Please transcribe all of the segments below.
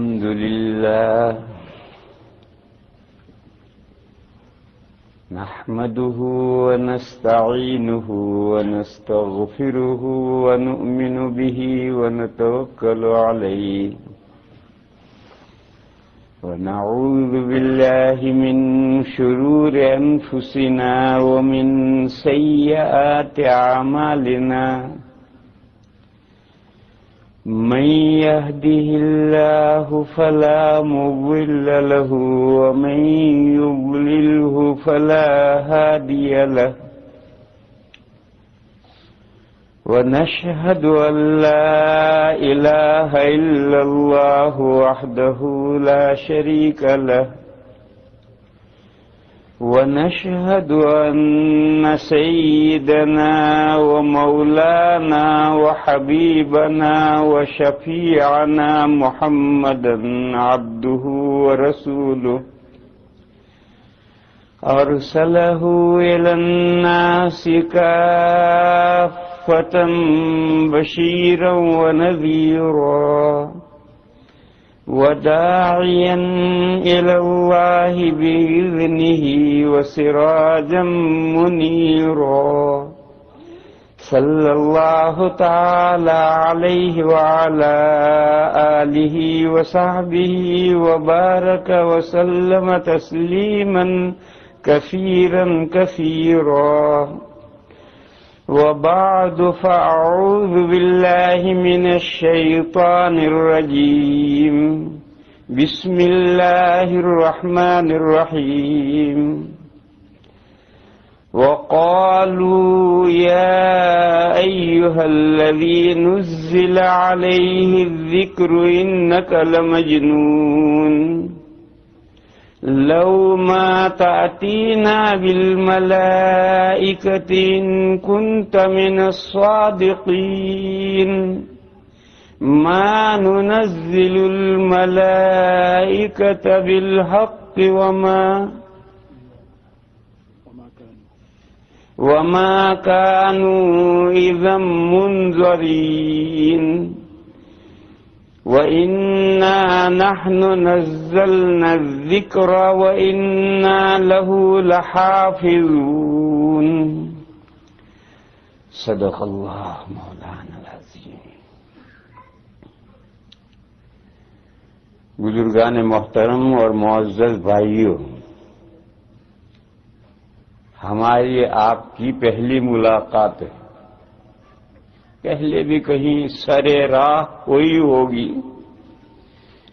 الحمد لله نحمده ونستعينه ونستغفره ونؤمن به ونتوكل عليه ونعوذ بالله من شرور أنفسنا ومن سيئات أعمالنا من يهده الله فلا مضل له ومن يضلله فلا هادي له ونشهد أن لا إله إلا الله وحده لا شريك له ونشهد أن سيدنا ومولانا وحبيبنا وشفيعنا محمدا عبده ورسوله أرسله إلى الناس كافة بشيرا ونذيرا وداعيا إلى الله بإذنه وسراجا منيرا صلى الله تعالى عليه وعلى آله وصحبه وبارك وسلم تسليما كثيرا كثيرا وبعد فأعوذ بالله من الشيطان الرجيم بسم الله الرحمن الرحيم وقالوا يا أيها الذي نزل عليه الذكر إنك لمجنون لو ما تأتينا بالملائكة إن كنت من الصادقين ما ننزل الملائكة بالحق وما كانوا إذا منذرين وإنا نحن نزلنا الذكر وإنا له لحافظون صدق الله مولانا العظیم۔ بزرگان محترم اور معزز بھائیوں، ہماری آپ کی پہلی ملاقات ہے۔ پہلے بھی کہیں سرے راہ کوئی ہوگی،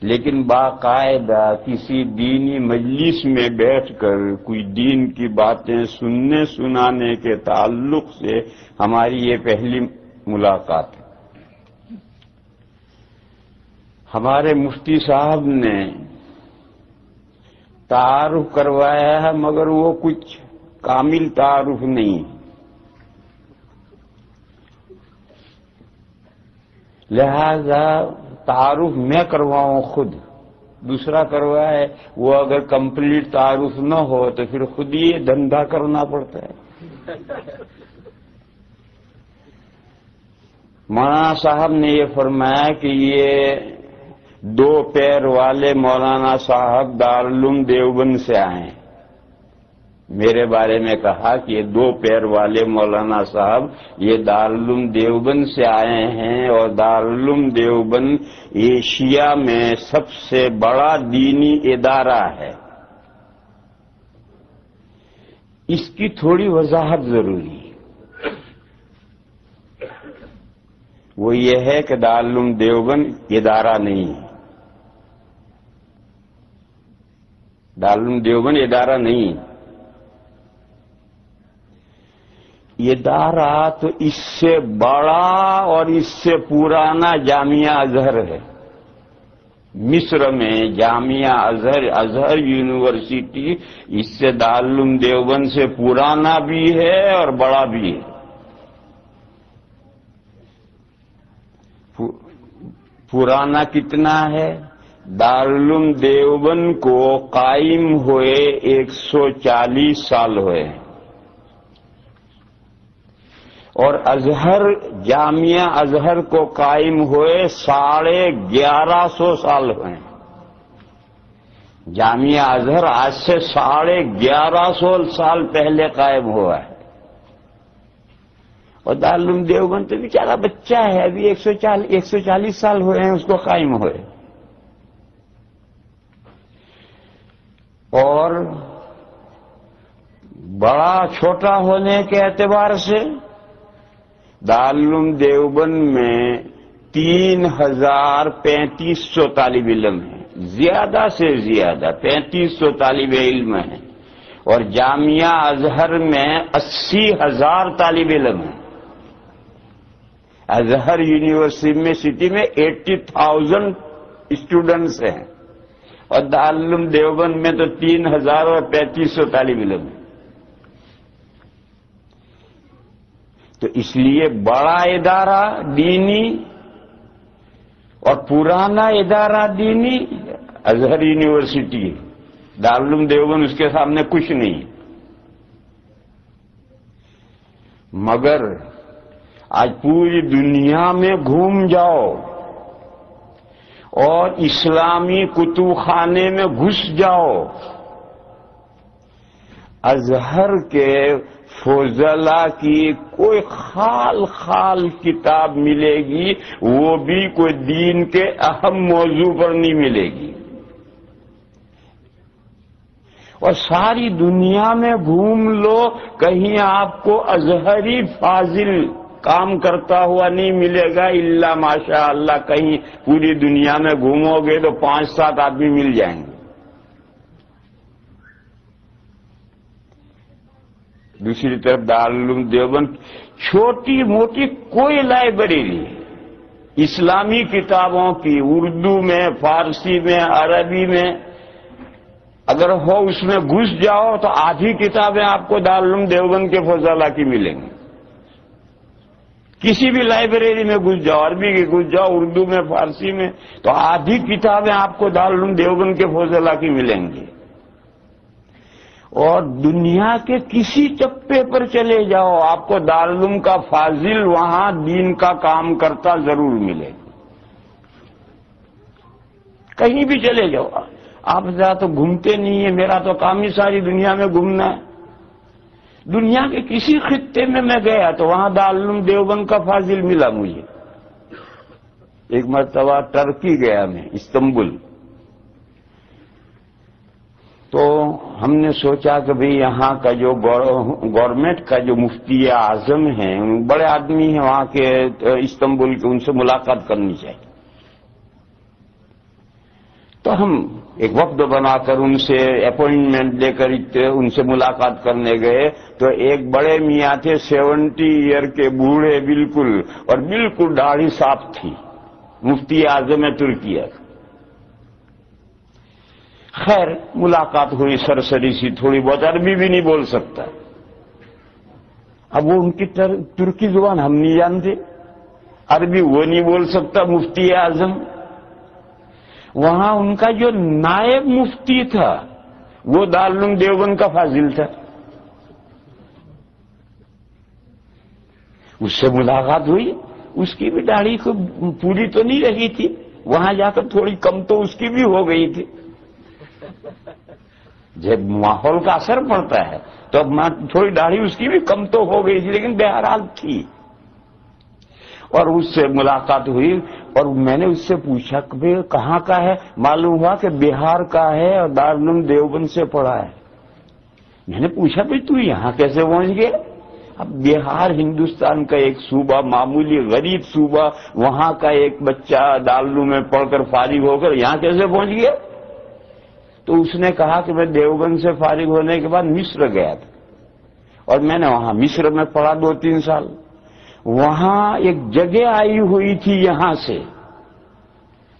لیکن باقاعدہ کسی دینی مجلس میں بیٹھ کر کوئی دین کی باتیں سننے سنانے کے تعلق سے ہماری یہ پہلی ملاقات ہے۔ ہمارے مفتی صاحب نے تعارف کروایا ہے، مگر وہ کچھ کامل تعارف نہیں، لہذا تعارف میں کرواؤں خود، دوسرا کروائے، وہ اگر کمپلیٹ تعارف نہ ہو تو پھر خود ہی دھندا کرنا پڑتا ہے۔ مولانا صاحب نے یہ فرمایا کہ یہ دو پیر والے مولانا صاحب دارالعلوم دیوبند سے آئے ہیں۔ میرے بارے میں کہا کہ یہ دو پیر والے مولانا صاحب یہ دارالعلوم دیوبند سے آئے ہیں، اور دارالعلوم دیوبند ایشیا میں سب سے بڑا دینی ادارہ ہے۔ اس کی تھوڑی وضاحت ضروری ہے۔ وہ یہ ہے کہ دارالعلوم دیوبند ادارہ نہیں ہے، دارالعلوم دیوبند ادارہ نہیں ہے، ادارہ تو اس سے بڑا اور اس سے پرانا جامعہ ازہر ہے۔ مصر میں جامعہ ازہر یونیورسٹی اس سے دارالعلوم دیوبند سے پرانا بھی ہے اور بڑا بھی ہے۔ پرانا کتنا ہے؟ دارالعلوم دیوبند کو قائم ہوئے 140 سال ہوئے ہیں، اور ازہر جامعہ ازہر کو قائم ہوئے 1150 سال ہوئے ہیں۔ جامعہ ازہر آج سے 1150 سال پہلے قائم ہوا ہے، اور دارالعلوم دیوبند تو بیچارہ بچہ ہے، ابھی 140 سال ہوئے ہیں اس کو قائم ہوئے. اور بڑا چھوٹا ہونے کے اعتبار سے دارالعلوم دیوبند میں 3350 طالب علم ہیں، زیادہ سے زیادہ 3500 طالب علم ہیں، اور جامعہ ازہر میں 80,000 طالب علم ہیں. ازہر یونیورسٹی میں 80,000 اسٹوڈنٹس ہیں، اور دارالعلوم دیوبند میں تو 3000 اور 3500 طالب علم ہیں. تو اس لیے بڑا ادارہ دینی اور پرانا ادارہ دینی ازہر یونیورسٹی ہے. دارالعلوم دیوبند اس کے سامنے کچھ نہیں. مگر آج پوری دنیا میں گھوم جاؤ اور اسلامی کتب خانے میں گھس جاؤ، ازہر کے فضلاء کی کوئی خال کتاب ملے گی، وہ بھی کوئی دین کے اہم موضوع پر نہیں ملے گی. اور ساری دنیا میں گھوم لو، کہیں آپ کو ازہری فاضل کام کرتا ہوا نہیں ملے گا، الا ماشاء اللہ کہیں پوری دنیا میں گھومو گے تو 5-7 آدمی مل جائیں گے. دوسری طرف دارالعلوم دیوبند چھوٹی موٹی کوئی لائبریری اسلامی کتابوں کی اردو میں، فارسی میں، عربی میں اگر ہو اس میں گھس جاؤ تو آدھی کتابیں آپ کو دارالعلوم دیوبند کے فضلاء کی ملیں گی. کسی بھی لائبریری میں گھس جاؤ، عربی کی گھس جاؤ، اردو میں، فارسی میں، تو آدھی کتابیں آپ کو دارالعلوم دیوبند کے فضلاء کی ملیں گی. اور دنیا کے کسی چپے پر چلے جاؤ آپ کو دارالعلوم کا فاضل وہاں دین کا کام کرتا ضرور ملے. کہیں بھی چلے جاؤ آپ. ذرا تو گھومتے نہیں ہیں، میرا تو کام ہی ساری دنیا میں گھومنا ہے. دنیا کے کسی خطے میں میں گیا تو وہاں دارالعلوم دیوبند کا فاضل ملا مجھے. ایک مرتبہ ترکی گیا میں، استنبول، تو ہم نے سوچا کہ بھئی یہاں کا جو گورنمنٹ کا جو مفتی اعظم ہیں، بڑے آدمی ہیں وہاں کے استنبول کے، ان سے ملاقات کرنی چاہیے. تو ہم ایک وفد بنا کر ان سے اپوائنٹمنٹ لے کر ان سے ملاقات کرنے گئے. تو ایک بڑے میاں تھے، 70 ایئر کے بوڑھے بالکل، اور بالکل داڑھی صاف تھی، مفتی اعظم ترکیہ. خیر ملاقات ہوئی سرسری سی، تھوڑی بہت، عربی بھی نہیں بول سکتا. اب وہ ان کی ترکی زبان ہم نہیں جانتے، عربی وہ نہیں بول سکتا مفتی اعظم. وہاں ان کا جو نائب مفتی تھا وہ دارالعلوم دیوبند کا فاضل تھا. اس سے ملاقات ہوئی، اس کی بھی داڑھی کو پوری تو نہیں رہی تھی، وہاں جا کر تھوڑی کم تو اس کی بھی ہو گئی تھی. جب ماحول کا اثر پڑتا ہے تو اب تھوڑی داڑھی اس کی بھی کم تو ہو گئی تھی، لیکن بہرحال تھی. اور اس سے ملاقات ہوئی اور میں نے اس سے پوچھا کہ بھئی کہاں کا ہے؟ معلوم ہوا کہ بہار کا ہے اور دارالعلوم دیوبند سے پڑھا ہے. میں نے پوچھا بھئی تو یہاں کیسے پہنچ گئے؟ اب بہار ہندوستان کا ایک صوبہ، معمولی غریب صوبہ، وہاں کا ایک بچہ دارالعلوم میں پڑھ کر فارغ ہو کر یہاں کیسے پہنچ گیا؟ تو اس نے کہا کہ میں دیوبند سے فارغ ہونے کے بعد مصر گیا تھا، اور میں نے وہاں مصر میں پڑھا 2-3 سال. وہاں ایک جگہ آئی ہوئی تھی یہاں سے،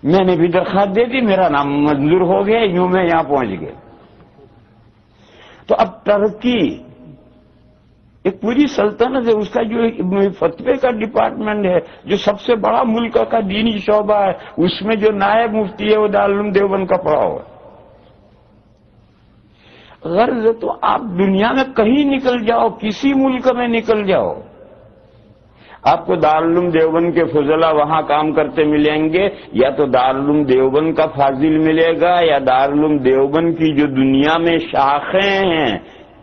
میں نے بھی درخواست دے دی، میرا نام منظور ہو گیا، یوں میں یہاں پہنچ گیا. تو اب ترکی ایک پوری سلطنت ہے، اس کا جو فتوے کا ڈپارٹمنٹ ہے، جو سب سے بڑا ملک کا دینی شعبہ ہے، اس میں جو نائب مفتی ہے وہ دارالعلوم دیوبند کا پڑھا ہوا ہے. غرض تو آپ دنیا میں کہیں نکل جاؤ، کسی ملک میں نکل جاؤ، آپ کو دارالعلوم دیوبند کے فضلا وہاں کام کرتے ملیں گے، یا تو دارالعلوم دیوبند کا فاضل ملے گا، یا دارالعلوم دیوبند کی جو دنیا میں شاخیں ہیں،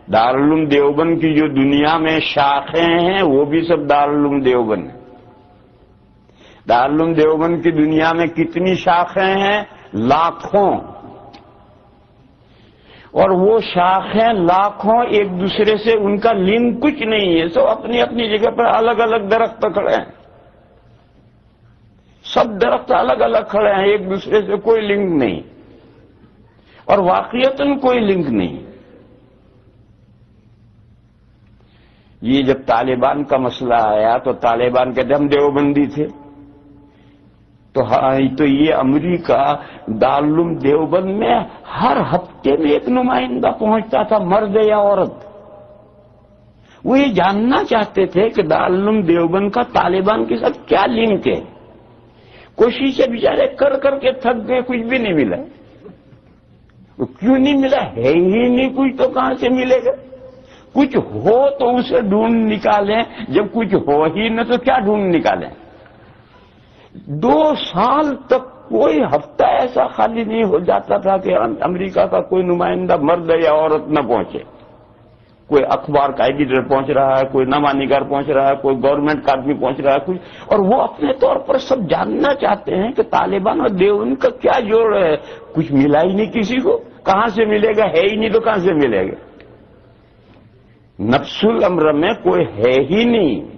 دارالعلوم دیوبند کی جو دنیا میں شاخیں ہیں وہ بھی سب دارالعلوم دیوبند ہیں۔ دارالعلوم دیوبند کی دنیا میں کتنی شاخیں ہیں؟ لاکھوں، اور وہ شاخیں لاکھوں ایک دوسرے سے ان کا لنک کچھ نہیں ہے، سب اپنی اپنی جگہ پر الگ الگ درخت کھڑے ہیں، سب درخت الگ الگ کھڑے ہیں، ایک دوسرے سے کوئی لنک نہیں، اور واقعتاً کوئی لنک نہیں۔ یہ جب طالبان کا مسئلہ آیا تو طالبان کہتے ہم دیوبندی تھے، تو یہ امریکہ دارالعلوم دیوبند میں ہر ہفتے میں ایک نمائندہ پہنچتا تھا، مرد یا عورت۔ وہ یہ جاننا چاہتے تھے کہ دارالعلوم دیوبند کا طالبان کے ساتھ کیا لنک ہے۔ کوششیں بیچارے کر کر کے تھک گئے، کچھ بھی نہیں ملا۔ کیوں نہیں ملا؟ ہے ہی نہیں کچھ، تو کہاں سے ملے گا؟ کچھ ہو تو اسے ڈھونڈ نکالیں، جب کچھ ہو ہی نہ تو کیا ڈھونڈ نکالیں؟ 2 سال تک کوئی ہفتہ ایسا خالی نہیں ہو جاتا تھا کہ امریکہ کا کوئی نمائندہ مرد یا عورت نہ پہنچے۔ کوئی اخبار کا ایڈیٹر پہنچ رہا ہے، کوئی نامہ نگار پہنچ رہا ہے، کوئی گورنمنٹ کا آدمی پہنچ رہا ہے کچھ، اور وہ اپنے طور پر سب جاننا چاہتے ہیں کہ طالبان اور دیوبند کا کیا جوڑ ہے۔ کچھ ملا ہی نہیں کسی کو، کہاں سے ملے گا؟ ہے ہی نہیں تو کہاں سے ملے گا؟ نفس الامر میں کوئی ہے ہی نہیں۔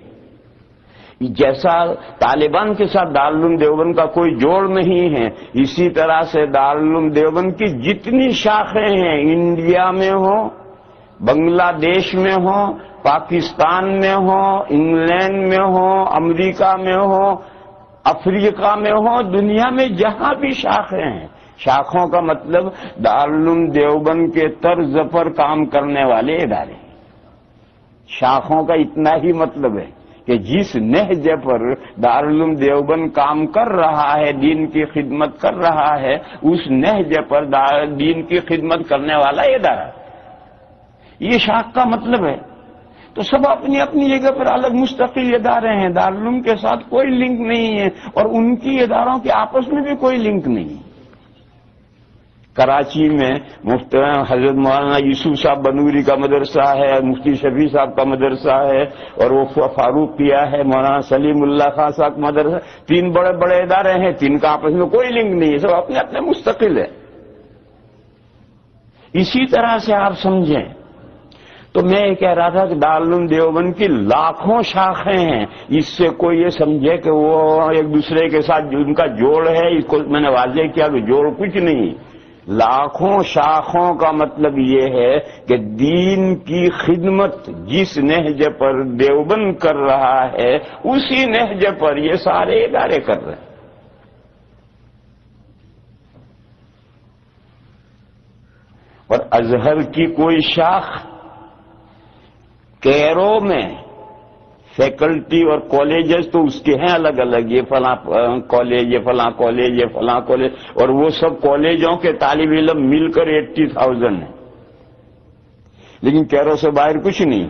جیسا طالبان کے ساتھ دارالعلوم دیوبند کا کوئی جوڑ نہیں ہے، اسی طرح سے دارالعلوم دیوبند کی جتنی شاخیں ہیں، انڈیا میں ہوں، بنگلہ دیش میں ہوں، پاکستان میں ہوں، انگلینڈ میں ہوں، امریکہ میں ہوں، افریقہ میں ہوں، دنیا میں جہاں بھی شاخیں ہیں، شاخوں کا مطلب دارالعلوم دیوبند کے طرز پر کام کرنے والے ادارے۔ شاخوں کا اتنا ہی مطلب ہے کہ جس نہج پر دارالعلوم دیوبند کام کر رہا ہے، دین کی خدمت کر رہا ہے، اس نہج پر دین کی خدمت کرنے والا ادارہ، یہ شاخ کا مطلب ہے۔ تو سب اپنی اپنی جگہ پر الگ مستقل ادارے ہیں، دارالعلوم کے ساتھ کوئی لنک نہیں ہے، اور ان کی اداروں کے آپس میں بھی کوئی لنک نہیں ہے۔ کراچی میں مفتی حضرت مولانا یوسف صاحب بنوری کا مدرسہ ہے، مفتی شفیع صاحب کا مدرسہ ہے، اور وہ فاروقیہ ہے، مولانا سلیم اللہ خان صاحب کا مدرسہ، 3 بڑے بڑے ادارے ہیں، 3 کا آپس میں کوئی لنک نہیں ہے، سب اپنے اپنے مستقل ہے۔ اسی طرح سے آپ سمجھیں تو میں یہ کہہ رہا تھا کہ دارالعلوم دیوبند کی لاکھوں شاخیں ہیں، اس سے کوئی یہ سمجھے کہ وہ ایک دوسرے کے ساتھ ان کا جوڑ ہے، اس کو میں نے واضح کیا کہ جوڑ کچھ نہیں۔ لاکھوں شاخوں کا مطلب یہ ہے کہ دین کی خدمت جس نہج پر دیوبند کر رہا ہے، اسی نہج پر یہ سارے ادارے کر رہے ہیں۔ اور ازہر کی کوئی شاخ کیرو میں فیکلٹی اور کالجز تو اس کے ہیں الگ الگ، یہ فلاں کالج، یہ فلاں کالج، یہ فلاں کالج، اور وہ سب کالجوں کے طالب علم مل کر 80,000 ہیں، لیکن کیرو سے باہر کچھ نہیں،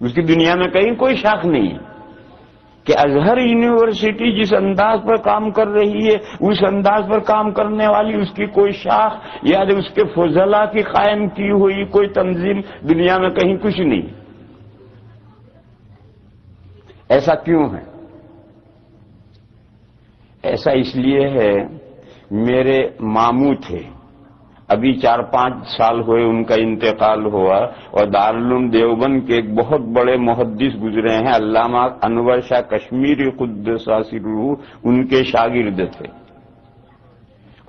اس کی دنیا میں کہیں کوئی شاخ نہیں ہے کہ ازہر یونیورسٹی جس انداز پر کام کر رہی ہے، اس انداز پر کام کرنے والی اس کی کوئی شاخ یا اس کے فضلاء کی قائم کی ہوئی کوئی تنظیم دنیا میں کہیں کچھ نہیں۔ ایسا کیوں ہے؟ ایسا اس لیے ہے، میرے ماموں تھے، ابھی 4-5 سال ہوئے ان کا انتقال ہوا، اور دارالعلوم دیوبند کے ایک بہت بڑے محدث گزرے ہیں، علامہ انور شاہ کشمیری قدس سرہ، ان کے شاگرد تھے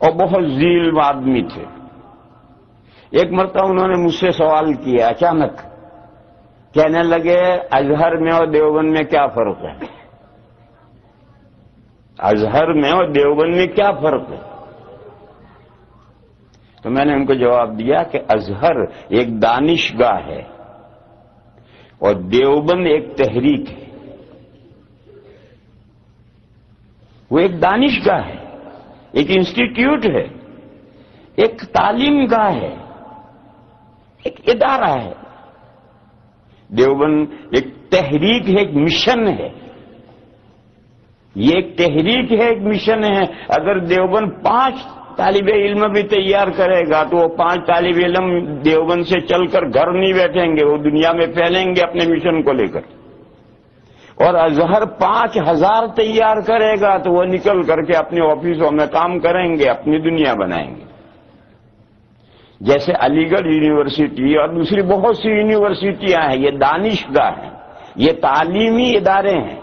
اور بہت ذیل آدمی تھے۔ ایک مرتبہ انہوں نے مجھ سے سوال کیا اچانک، کہنے لگے ازہر میں اور دیوبند میں کیا فرق ہے؟ ازہر میں اور دیوبند میں کیا فرق ہے؟ تو میں نے ان کو جواب دیا کہ ازہر ایک دانشگاہ ہے اور دیوبند ایک تحریک ہے۔ وہ ایک دانشگاہ ہے، ایک انسٹیٹیوٹ ہے، ایک تعلیم گاہ ہے، ایک ادارہ ہے۔ دیوبند ایک تحریک ہے، ایک مشن ہے، یہ ایک تحریک ہے، ایک مشن ہے۔ اگر دیوبند 5 طالب علم بھی تیار کرے گا تو وہ 5 طالب علم دیوبند سے چل کر گھر نہیں بیٹھیں گے، وہ دنیا میں پھیلیں گے اپنے مشن کو لے کر۔ اور ازہر 5000 تیار کرے گا تو وہ نکل کر کے اپنے آفسوں میں کام کریں گے، اپنی دنیا بنائیں گے۔ جیسے علی گڑھ یونیورسٹی اور دوسری بہت سی یونیورسٹیاں ہیں، یہ دانشگاہ ہیں، یہ تعلیمی ادارے ہیں،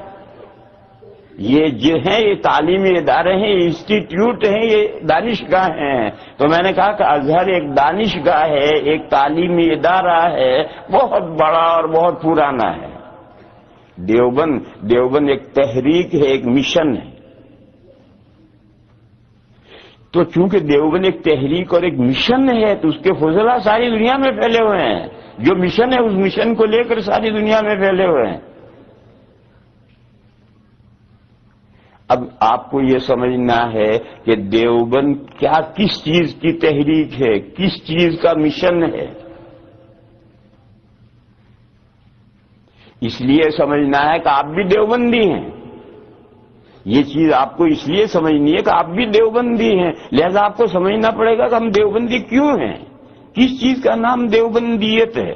یہ جو ہیں یہ تعلیمی ادارے ہیں، یہ انسٹیٹیوٹ ہیں، یہ دانشگاہ ہیں۔ تو میں نے کہا کہ ازہر ایک دانشگاہ ہے، ایک تعلیمی ادارہ ہے، بہت بڑا اور بہت پرانا ہے۔ دیوبند ایک تحریک ہے، ایک مشن ہے۔ تو چونکہ دیوبند ایک تحریک اور ایک مشن ہے تو اس کے فضلہ ساری دنیا میں پھیلے ہوئے ہیں، جو مشن ہے اس مشن کو لے کر ساری دنیا میں پھیلے ہوئے ہیں۔ اب آپ کو یہ سمجھنا ہے کہ دیوبند کس چیز کی تحریک ہے، کس چیز کا مشن ہے۔ اس لیے سمجھنا ہے کہ آپ بھی دیوبندی ہیں، یہ چیز آپ کو اس لیے سمجھنی ہے کہ آپ بھی دیوبندی ہیں، لہذا آپ کو سمجھنا پڑے گا کہ ہم دیوبندی کیوں ہیں، کس چیز کا نام دیوبندیت ہے۔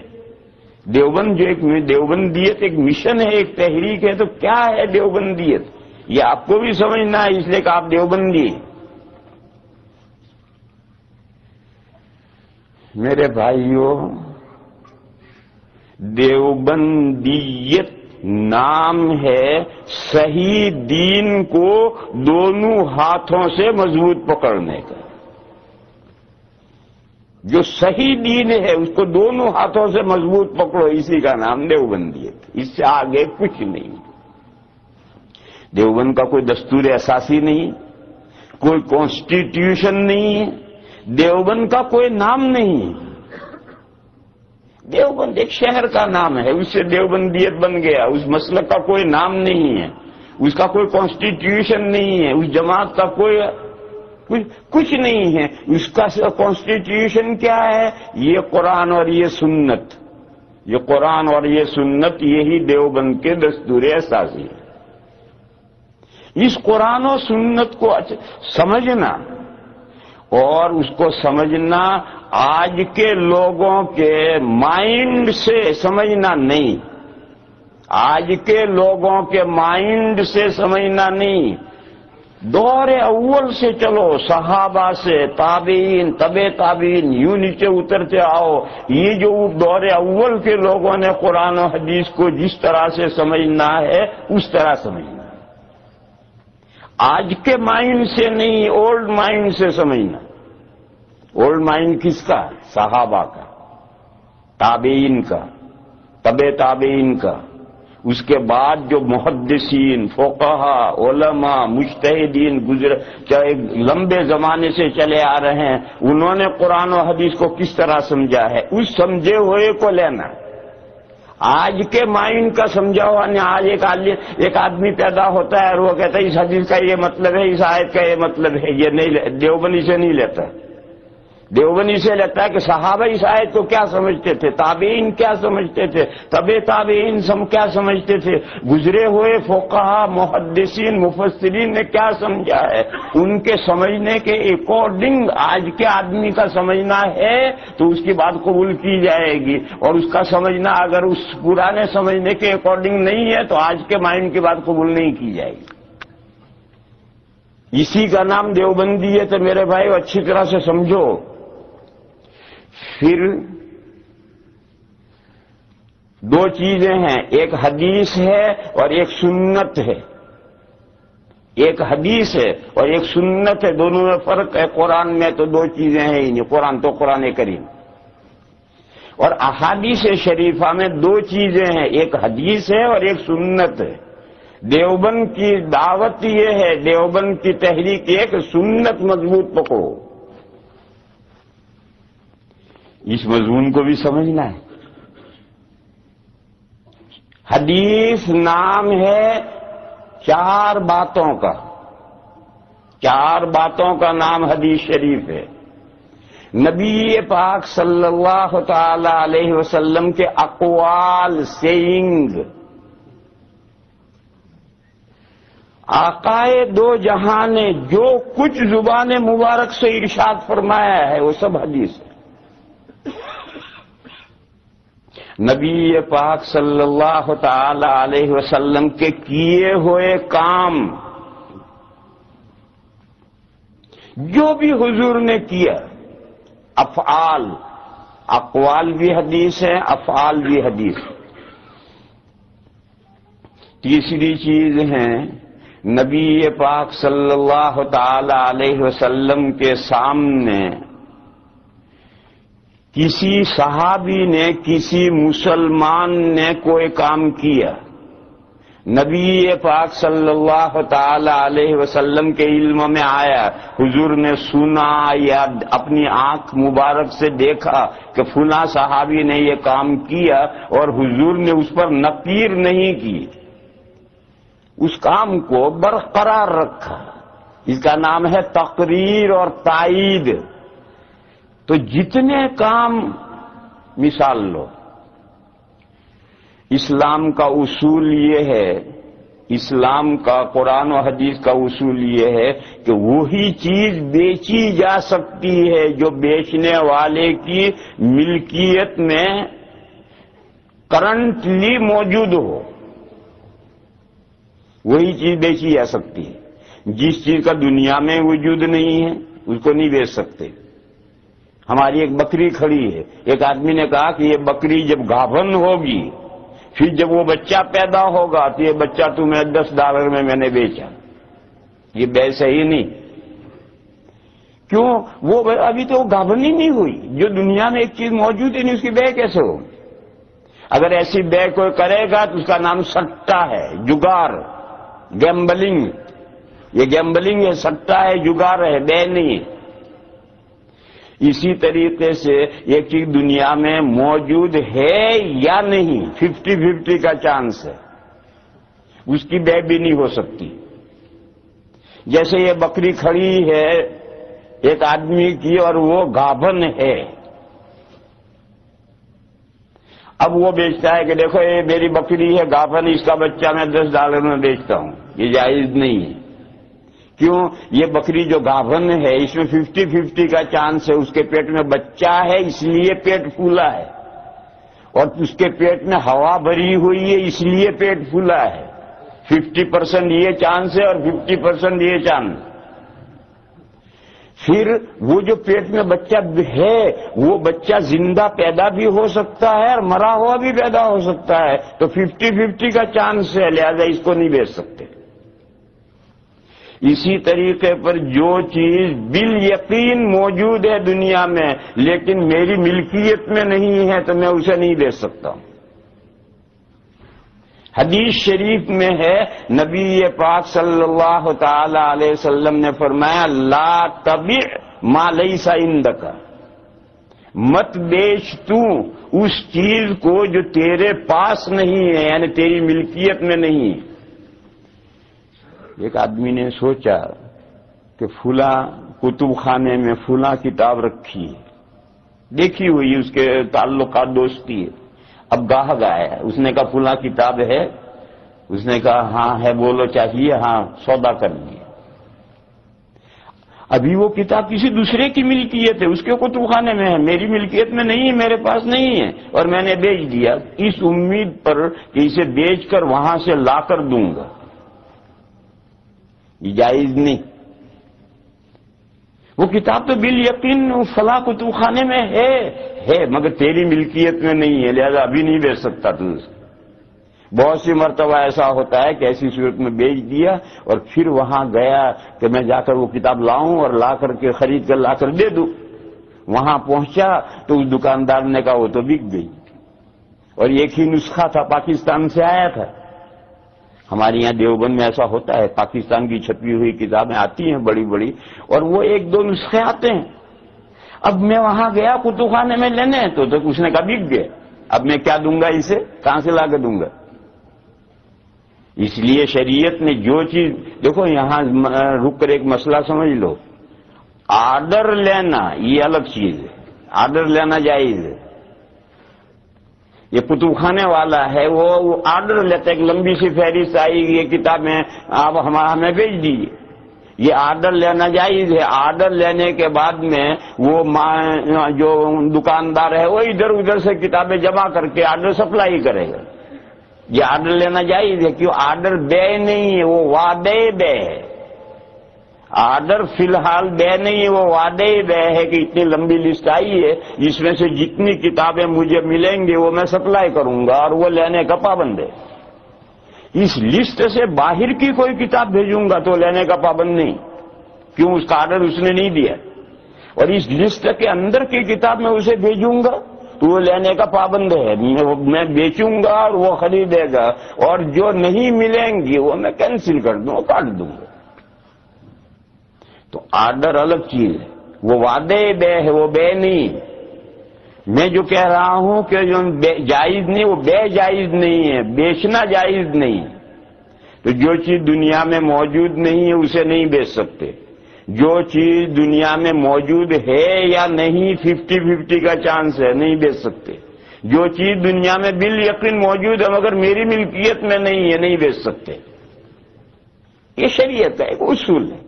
دیوبند جو ایک دیوبندیت ایک مشن ہے، ایک تحریک ہے، تو کیا ہے دیوبندیت، یہ آپ کو بھی سمجھنا ہے، اس لیے کہ آپ دیوبندی ہیں۔ میرے بھائیوں، دیوبندیت نام ہے صحیح دین کو دونوں ہاتھوں سے مضبوط پکڑنے کا۔ جو صحیح دین ہے اس کو دونوں ہاتھوں سے مضبوط پکڑو، اسی کا نام دیوبندیت، اس سے آگے کچھ نہیں۔ دیوبند کا کوئی دستور اساسی نہیں، کوئی کانسٹیٹیوشن نہیں ہے، دیوبند کا کوئی نام نہیں۔ دیوبند ایک شہر کا نام ہے، اس سے دیوبندیت بن گیا، اس مسلک کا کوئی نام نہیں ہے، اس کا کوئی کانسٹیٹیوشن نہیں ہے، اس جماعت کا کوئی کچھ نہیں ہے۔ اس کا کانسٹیٹیوشن کیا ہے؟ یہ قرآن اور یہ سنت، یہ قرآن اور یہ سنت، یہی دیوبند کے دستور اساسی ہے۔ اس قرآن و سنت کو سمجھنا اور اس کو سمجھنا آج کے لوگوں کے مائنڈ سے سمجھنا نہیں، آج کے لوگوں کے مائنڈ سے سمجھنا نہیں، دور اول سے چلو، صحابہ سے، تابعین، تبع تابعین، یوں نیچے اترتے آؤ، یہ جو دور اول کے لوگوں نے قرآن و حدیث کو جس طرح سے سمجھنا ہے اس طرح سمجھنا، آج کے مائنڈ سے نہیں، اولڈ مائنڈ سے سمجھنا۔ اولڈ مائنڈ کس کا؟ صحابہ کا، تابعین کا، تبع تابعین کا، اس کے بعد جو محدثین، فقہا، علماء، مجتہدین گزرے، چاہے لمبے زمانے سے چلے آ رہے ہیں، انہوں نے قرآن و حدیث کو کس طرح سمجھا ہے، اس سمجھے ہوئے کو لینا۔ آج کے مائنڈ کا سمجھا ہوا نہیں۔ آج ایک آدمی پیدا ہوتا ہے اور وہ کہتا ہے اس حدیث کا یہ مطلب ہے، اس آیت کا یہ مطلب ہے، یہ نہیں، دیوبندی سے نہیں لیتا۔ دیوبندی سے لیتا ہے کہ صحابہ اس آیت کو کیا سمجھتے تھے، تابعین کیا سمجھتے تھے، تبع تابعین کیا سمجھتے تھے، گزرے ہوئے فقہا، محدثین، مفسرین نے کیا سمجھا ہے، ان کے سمجھنے کے اکارڈنگ آج کے آدمی کا سمجھنا ہے تو اس کی بات قبول کی جائے گی، اور اس کا سمجھنا اگر اس پرانے سمجھنے کے اکارڈنگ نہیں ہے تو آج کے مائنڈ کی بات قبول نہیں کی جائے گی۔ اسی کا نام دیوبندی ہے۔ تو میرے بھائی اچھی طرح سے سمجھو، پھر دو چیزیں ہیں، ایک حدیث ہے اور ایک سنت ہے، ایک حدیث ہے اور ایک سنت ہے، دونوں میں فرق ہے۔ قرآن میں تو دو چیزیں ہیں ہی نہیں، قرآن تو قرآن کریم، اور احادیث شریفہ میں دو چیزیں ہیں، ایک حدیث ہے اور ایک سنت ہے۔ دیوبند کی دعوت یہ ہے، دیوبند کی تحریک یہ کہ سنت مضبوط پکڑو، اس مضمون کو بھی سمجھنا ہے۔ حدیث نام ہے چار باتوں کا، چار باتوں کا نام حدیث شریف ہے۔ نبی پاک صلی اللہ تعالی علیہ وسلم کے اقوال، سیئنگ، آقائے دو جہاں نے جو کچھ زبان مبارک سے ارشاد فرمایا ہے وہ سب حدیث ہے۔ نبی پاک صلی اللہ تعالی علیہ وسلم کے کیے ہوئے کام، جو بھی حضور نے کیا، افعال، اقوال بھی حدیث ہیں، افعال بھی حدیث ہیں۔ تیسری چیز ہے نبی پاک صلی اللہ تعالی علیہ وسلم کے سامنے کسی صحابی نے، کسی مسلمان نے کوئی کام کیا، نبی پاک صلی اللہ تعالی علیہ وسلم کے علم میں آیا، حضور نے سنا یا اپنی آنکھ مبارک سے دیکھا کہ فلاں صحابی نے یہ کام کیا اور حضور نے اس پر نقیر نہیں کی، اس کام کو برقرار رکھا، اس کا نام ہے تقریر اور تائید۔ تو جتنے کام، مثال لو، اسلام کا اصول یہ ہے، اسلام کا، قرآن و حدیث کا اصول یہ ہے کہ وہی چیز بیچی جا سکتی ہے جو بیچنے والے کی ملکیت میں کرنٹلی موجود ہو، وہی چیز بیچی جا سکتی ہے۔ جس چیز کا دنیا میں وجود نہیں ہے اس کو نہیں بیچ سکتے۔ ہماری ایک بکری کھڑی ہے، ایک آدمی نے کہا کہ یہ بکری جب گابھن ہوگی، پھر جب وہ بچہ پیدا ہوگا تو یہ بچہ تمہیں $10 میں نے بیچا، یہ بے صحیح نہیں۔ کیوں؟ وہ ابھی تو گابھن ہی نہیں ہوئی، جو دنیا میں ایک چیز موجود ہی نہیں اس کی بے کیسے ہو؟ اگر ایسی بے کوئی کرے گا تو اس کا نام سٹا ہے، جگار، گیمبلنگ۔ یہ گیمبلنگ ہے، سٹا ہے، جگار ہے، بے نہیں ہے۔ اسی طریقے سے یہ چیز دنیا میں موجود ہے یا نہیں، 50-50 کا چانس ہے، اس کی بے بھی نہیں ہو سکتی۔ جیسے یہ بکری کھڑی ہے ایک آدمی کی اور وہ گابھن ہے، اب وہ بیچتا ہے کہ دیکھو یہ میری بکری ہے گابھن، اس کا بچہ میں $10 میں بیچتا ہوں، یہ جائز نہیں ہے۔ کیوں؟ یہ بکری جو گابھن ہے اس میں 50-50 کا چانس ہے، اس کے پیٹ میں بچہ ہے اس لیے پیٹ پھولا ہے، اور اس کے پیٹ میں ہوا بھری ہوئی ہے اس لیے پیٹ پھولا ہے۔ 50% یہ چانس ہے اور 50% یہ چانس۔ پھر وہ جو پیٹ میں بچہ ہے وہ بچہ زندہ پیدا بھی ہو سکتا ہے اور مرا ہوا بھی پیدا ہو سکتا ہے، تو 50-50 کا چانس ہے، لہذا اس کو نہیں بیچ سکتے۔ اسی طریقے پر جو چیز بالیقین موجود ہے دنیا میں لیکن میری ملکیت میں نہیں ہے تو میں اسے نہیں بیچ سکتا ہوں۔ حدیث شریف میں ہے، نبی پاک صلی اللہ تعالی علیہ وسلم نے فرمایا، لا تبع ما لیس عندک، مت بیچ تو اس چیز کو جو تیرے پاس نہیں ہے، یعنی تیری ملکیت میں نہیں ہے۔ ایک آدمی نے سوچا کہ فلاں کتب خانے میں فلاں کتاب رکھی ہے، دیکھی ہوئی اس کے تعلقات دوستی ہے، اب گاہک آیا، اس نے کہا فلاں کتاب ہے، اس نے کہا ہاں ہے، بولو چاہیے، ہاں، سودا کر لیا۔ ابھی وہ کتاب کسی دوسرے کی ملکیت ہے، اس کے کتب خانے میں ہے، میری ملکیت میں نہیں ہے، میرے پاس نہیں ہے، اور میں نے بیچ دیا اس امید پر کہ اسے بیچ کر وہاں سے لا کر دوں گا، یہ جائز نہیں۔ وہ کتاب تو بالیقین فلاں کتب خانے میں ہے مگر تیری ملکیت میں نہیں ہے، لہذا ابھی نہیں بیچ سکتا تو اسے۔ بہت سی مرتبہ ایسا ہوتا ہے کہ ایسی صورت میں بیچ دیا اور پھر وہاں گیا کہ میں جا کر وہ کتاب لاؤں اور لا کر کے خرید کر لا کر دے دوں، وہاں پہنچا تو اس دکاندار نے کہا وہ تو بک گئی، اور ایک ہی نسخہ تھا، پاکستان سے آیا تھا۔ ہمارے یہاں دیوبند میں ایسا ہوتا ہے، پاکستان کی چھپی ہوئی کتابیں آتی ہیں بڑی بڑی، اور وہ ایک دو نسخے آتے ہیں۔ اب میں وہاں گیا کتب خانے میں لینے تو اس نے کہا بک گئے، اب میں کیا دوں گا اسے، کہاں سے لا کے دوں گا؟ اس لیے شریعت نے جو چیز، دیکھو یہاں رک کر ایک مسئلہ سمجھ لو، آرڈر لینا یہ الگ چیز ہے، آرڈر لینا جائز ہے۔ یہ کتب خانے والا ہے وہ آرڈر لیتا ہے، ایک لمبی سی فہرست آئی یہ کتابیں آپ ہمیں بھیج دیجیے، یہ آرڈر لینا جائز ہے۔ آرڈر لینے کے بعد میں وہ جو دکاندار ہے وہ ادھر ادھر سے کتابیں جمع کر کے آرڈر سپلائی کرے گا، یہ آرڈر لینا جائز ہے، کیوں آرڈر بے نہیں ہے، وہ وعدے بے ہے۔ آرڈر فی الحال بے نہیں ہے، وہ وعدے بے ہے کہ اتنی لمبی لسٹ آئی ہے، جس میں سے جتنی کتابیں مجھے ملیں گی وہ میں سپلائی کروں گا، اور وہ لینے کا پابند ہے۔ اس لسٹ سے باہر کی کوئی کتاب بھیجوں گا تو لینے کا پابند نہیں، کیوں اس کا آرڈر اس نے نہیں دیا، اور اس لسٹ کے اندر کی کتاب میں اسے بھیجوں گا تو وہ لینے کا پابند ہے، میں بیچوں گا اور وہ خریدے گا، اور جو نہیں ملیں گی وہ میں کینسل کر دوں گا، کاٹ دوں گا۔ تو آرڈر الگ چیز ہے، وہ وعدے بے ہے، وہ بے نہیں۔ میں جو کہہ رہا ہوں کہ جو جائز نہیں وہ بے جائز نہیں ہے، بیچنا جائز نہیں۔ تو جو چیز دنیا میں موجود نہیں ہے اسے نہیں بیچ سکتے، جو چیز دنیا میں موجود ہے یا نہیں 50-50 کا چانس ہے، نہیں بیچ سکتے۔ جو چیز دنیا میں بالیقین موجود ہے مگر میری ملکیت میں نہیں ہے، نہیں بیچ سکتے۔ یہ شریعت کا ایک اصول ہے۔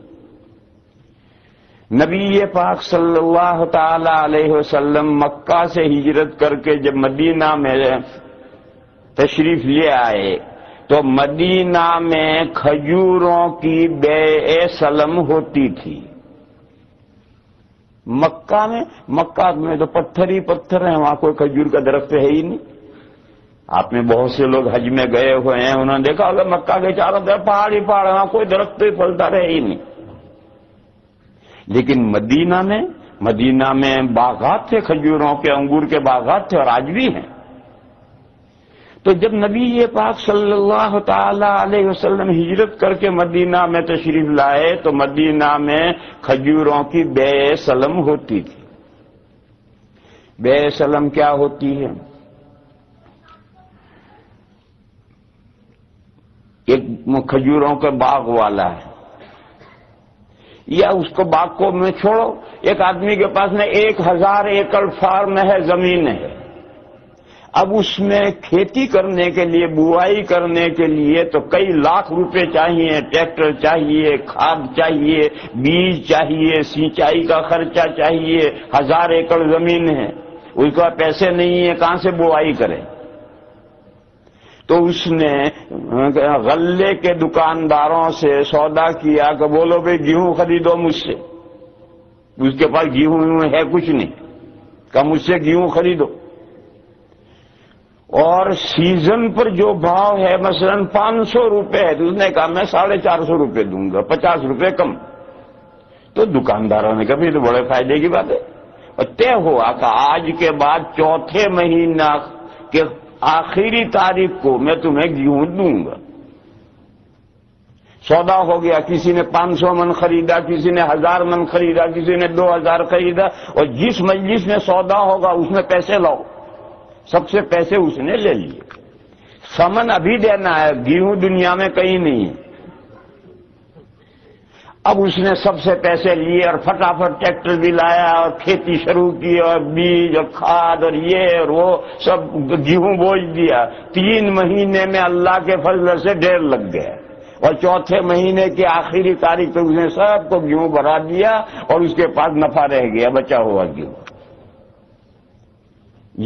نبی پاک صلی اللہ تعالی علیہ وسلم مکہ سے ہجرت کر کے جب مدینہ میں تشریف لے آئے تو مدینہ میں کھجوروں کی بیع سلم ہوتی تھی۔ مکہ میں تو پتھر ہی پتھر ہیں، وہاں کوئی کھجور کا درخت ہے ہی نہیں۔ آپ میں بہت سے لوگ حج میں گئے ہوئے ہیں، انہوں نے دیکھا اگر مکہ کے چاروں طرف پہاڑ ہی پہاڑ، وہاں کوئی درخت ہی پھلتا رہے ہی نہیں۔ لیکن مدینہ میں باغات تھے، کھجوروں کے، انگور کے باغات تھے، اور آج بھی ہیں۔ تو جب نبی پاک صلی اللہ تعالی علیہ وسلم ہجرت کر کے مدینہ میں تشریف لائے تو مدینہ میں کھجوروں کی بیع سلم ہوتی تھی۔ بیع سلم کیا ہوتی ہے؟ ایک کھجوروں کے باغ والا ہے، یا اس کو باغ کو میں چھوڑو، ایک آدمی کے پاس میں 1000 ایکڑ فارم ہے، زمین ہے، اب اس میں کھیتی کرنے کے لیے، بوائی کرنے کے لیے تو کئی لاکھ روپے چاہیے، ٹریکٹر چاہیے، کھاد چاہیے، بیج چاہیے، سینچائی کا خرچہ چاہیے، 1000 ایکڑ زمین ہے، اس کا پیسے نہیں ہے، کہاں سے بوائی کرے؟ تو اس نے غلے کے دکانداروں سے سودا کیا کہ بولو بھائی گیہوں خریدو مجھ سے، اس کے پاس گیہوں ہے کچھ نہیں، کہ مجھ سے گیہوں خریدو، اور سیزن پر جو بھاؤ ہے مثلا 500 روپے ہے تو اس نے کہا میں 450 روپے دوں گا، 50 روپے کم۔ تو دکانداروں نے کہا یہ تو بڑے فائدے کی بات ہے، اور طے ہوا کہ آج کے بعد چوتھے مہینہ کے آخری تاریخ کو میں تمہیں گیہوں دوں گا۔ سودا ہو گیا، کسی نے 500 من خریدا، کسی نے 1000 من خریدا، کسی نے 2000 خریدا، اور جس مجلس میں سودا ہوگا اس میں پیسے لاؤ، سب سے پیسے اس نے لے لیے۔ سمن ابھی دینا ہے، گیہوں دنیا میں کہیں نہیں ہے۔ اب اس نے سب سے پیسے لیے اور فٹافٹ ٹریکٹر بھی لایا اور کھیتی شروع کی، اور بیج اور کھاد اور یہ اور وہ سب گیہوں بوجھ دیا۔ 3 مہینے میں اللہ کے فضل سے 1.5 لگ گیا، اور چوتھے مہینے کی آخری تاریخ تک اس نے سب کو گیہوں بھرا دیا، اور اس کے پاس نفع رہ گیا، بچا ہوا گیہوں۔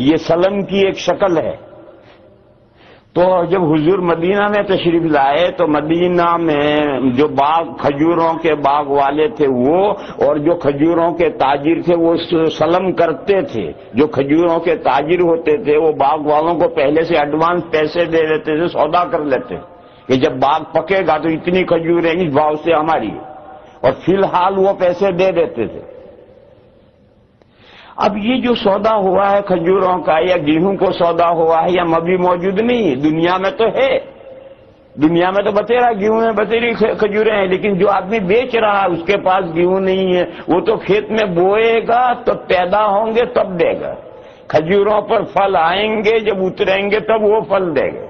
یہ سلم کی ایک شکل ہے۔ تو جب حضور مدینہ میں تشریف لائے تو مدینہ میں جو باغ، کھجوروں کے باغ والے تھے وہ، اور جو کھجوروں کے تاجر تھے وہ سلم کرتے تھے۔ جو کھجوروں کے تاجر ہوتے تھے وہ باغ والوں کو پہلے سے ایڈوانس پیسے دے دیتے تھے، سودا کر لیتے کہ جب باغ پکے گا تو اتنی کھجوریں اس بھاؤ سے ہماری، اور فی الحال وہ پیسے دے دیتے تھے۔ اب یہ جو سودا ہوا ہے کھجوروں کا یا گیہوں کو سودا ہوا ہے، یا ابھی موجود نہیں ہے، دنیا میں تو ہے، دنیا میں تو بتیرا گیہوں ہے، بتیری کھجوریں ہیں، لیکن جو آدمی بیچ رہا ہے اس کے پاس گیہوں نہیں ہے، وہ تو کھیت میں بوئے گا تب پیدا ہوں گے تب دے گا، کھجوروں پر پھل آئیں گے جب اتریں گے تب وہ پھل دے گا۔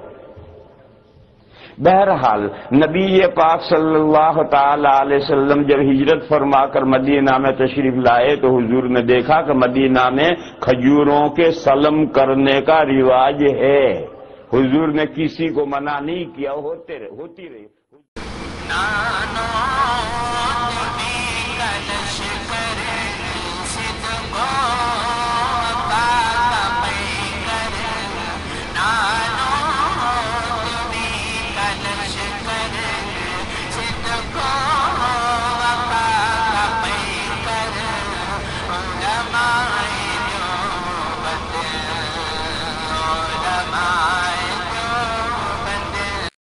بہرحال نبی پاک صلی اللہ تعالی علیہ وسلم جب ہجرت فرما کر مدینہ میں تشریف لائے تو حضور نے دیکھا کہ مدینہ میں کھجوروں کے سلم کرنے کا رواج ہے. حضور نے کسی کو منع نہیں کیا، ہوتی رہی.